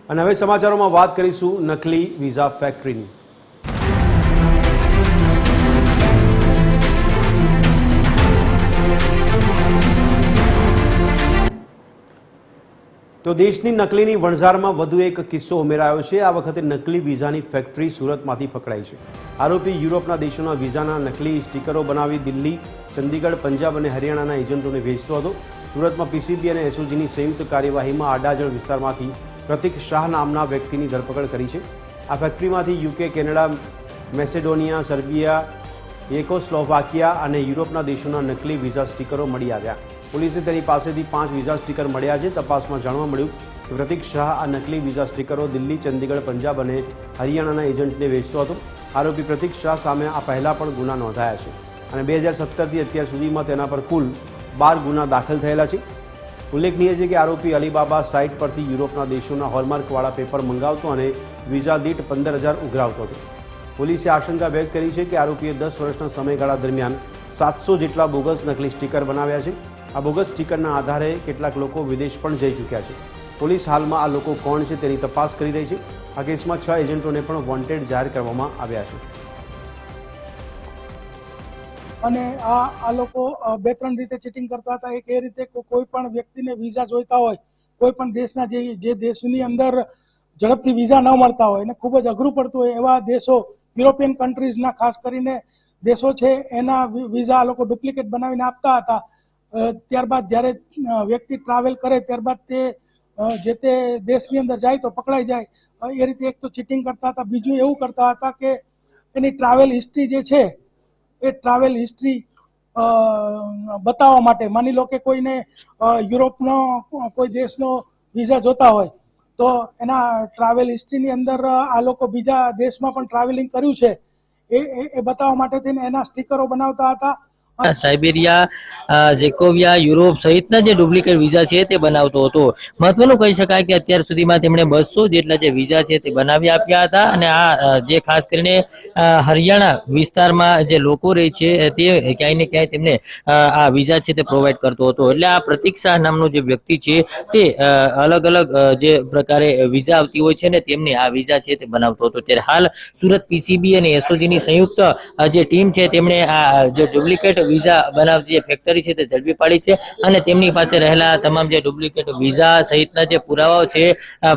અને હવે સમાચારોમાં વાત કરીશું નકલી વિઝા ફેક્ટરીની। તો દેશની નકલીની વણઝારમાં વધુ એક કિસ્સો ઉમેરાયો છે। આ વખતે નકલી વિઝાની ફેક્ટરી સુરતમાંથી પકડાઈ છે। આરોપી યુરોપના દેશોના વિઝાના નકલી સ્ટીકરો બનાવી દિલ્હી, ચંદીગઢ, પંજાબ અને હરિયાણાના એજન્ટોને વેચતો હતો। સુરતમાં પીસીબી અને એસઓજીની સંયુક્ત કાર્યવાહીમાં આડાજણ વિસ્તારમાંથી પ્રતિક શાહ નામના વ્યક્તિની ધરપકડ કરી છે। આ ફેક્ટરીમાંથી યુકે, કેનેડા, મેસેડોનિયા, સર્બિયા, ચેકોસ્લોવાકિયા અને યુરોપના દેશોના નકલી વિઝા સ્ટીકરો મળી આવ્યા। પોલીસે તેની પાસેથી 5 વિઝા સ્ટીકર મળ્યા છે। તપાસમાં જાણવા મળ્યું કે પ્રતિક શાહ આ નકલી વિઝા સ્ટીકરો દિલ્હી, ચંદીગઢ, પંજાબ અને હરિયાણાના એજન્ટને વેચતો હતો। આરોપી પ્રતિક શાહ સામે આ પહેલાં પણ ગુના નોંધાયા છે અને 2017થી અત્યાર સુધીમાં તેના પર કુલ 12 ગુના દાખલ થયેલા છે। ઉલ્લેખનીય છે કે આરોપી અલીબાબા સાઇટ પરથી યુરોપના દેશોના હોલમાર્કવાળા પેપર મંગાવતો અને વિઝા દીઠ 15,000 ઉઘરાવતો હતો। પોલીસે આશંકા વ્યક્ત કરી છે કે આરોપીએ 10 વર્ષના સમયગાળા દરમિયાન 700 જેટલા બોગસ નકલી સ્ટીકર બનાવ્યા છે। આ બોગસ સ્ટીકરના આધારે કેટલાક લોકો વિદેશ પણ જઈ ચૂક્યા છે। પોલીસ હાલમાં આ લોકો કોણ છે તેની તપાસ કરી રહી છે। આ કેસમાં 6 એજન્ટોને પણ વોન્ટેડ જાહેર કરવામાં આવ્યા છે અને આ લોકો 2-3 રીતે ચીટિંગ કરતા હતા। એક એ રીતે કોઈ પણ વ્યક્તિને વિઝા જોઈતા હોય, કોઈ પણ દેશના જે દેશની અંદર ઝડપથી વિઝા ન મળતા હોય અને ખૂબ જ અઘરું પડતું હોય એવા દેશો, યુરોપિયન કન્ટ્રીઝના ખાસ કરીને દેશો છે, એના વિઝા આ લોકો ડુપ્લિકેટ બનાવીને આપતા હતા। ત્યારબાદ જ્યારે વ્યક્તિ ટ્રાવેલ કરે ત્યારબાદ તે જે તે દેશની અંદર જાય તો પકડાઈ જાય। એ રીતે એક તો ચીટિંગ કરતા હતા। બીજું એવું કરતા હતા કે એની ટ્રાવેલ હિસ્ટ્રી જે છે એ ટ્રાવેલ હિસ્ટ્રી બતાવવા માટે, માની લો કે કોઈને યુરોપનો કોઈ દેશનો વિઝા જોતા હોય તો એના ટ્રાવેલ હિસ્ટ્રીની અંદર આ લોકો બીજા દેશમાં પણ ટ્રાવેલિંગ કર્યું છે એ બતાવવા માટે થઈને એના સ્ટીકરો બનાવતા હતા। સાઇબેરિયા, જેકોવિયા, યુરોપ સહિતના જે ડુપ્લિકેટ વિઝા છે તે બનાવતો હતો। મહત્વનું કહી શકાય કે અત્યાર સુધીમાં તેમણે 200 જેટલા જે વિઝા છે તે બનાવી આપ્યા હતા અને આ જે ખાસ કરીને હરિયાણા વિસ્તારમાં જે લોકો રહે છે તે ક્યાંય ને ક્યાંય તેમને આ વિઝા છે તે પ્રોવાઈડ કરતો હતો। એટલે આ પ્રતિક શાહ નામનો જે વ્યક્તિ છે તે અલગ અલગ જે પ્રકારે વિઝા આવતી હોય છે ને તેમની આ વિઝા છે તે બનાવતો હતો। ત્યારે હાલ સુરત પીસીબી અને એસઓજીની સંયુક્ત જે ટીમ છે તેમણે આ જે ડુપ્લિકેટ વિઝા બનાવતી જે ફેક્ટરી છે તે ઝડપી પાડી છે અને તેમની પાસે રહેલા તમામ જે ડુપ્લિકેટ વિઝા સહિતના જે પુરાવાઓ છે,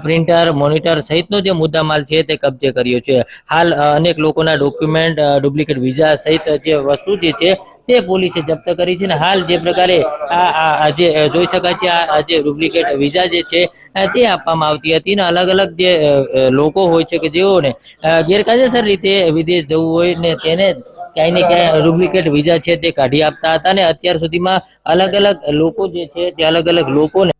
પ્રિન્ટર, મોનિટર સહિતનો જે મુદ્દામાલ છે તે કબજે કર્યો છે। હાલ અનેક લોકોના ડોક્યુમેન્ટ, ડુપ્લિકેટ વિઝા સહિત જે વસ્તુ જે છે તે પોલીસે જપ્ત કરી છે। હાલ જે પ્રકારે આ જે જોઈ શકાય છે આ જે ડુપ્લિકેટ વિઝા જે છે તે આપવામાં આવતી હતી ને અલગ અલગ જે લોકો હોય છે કે જેઓને ગેરકાયદેસર રીતે વિદેશ જવું હોય ને તેને ક્યાંય ને ક્યાંય ડુપ્લિકેટ વિઝા છે તે કાઢી આપતા હતા ને અત્યાર સુધીમાં અલગ અલગ લોકો જે છે તે અલગ અલગ લોકોને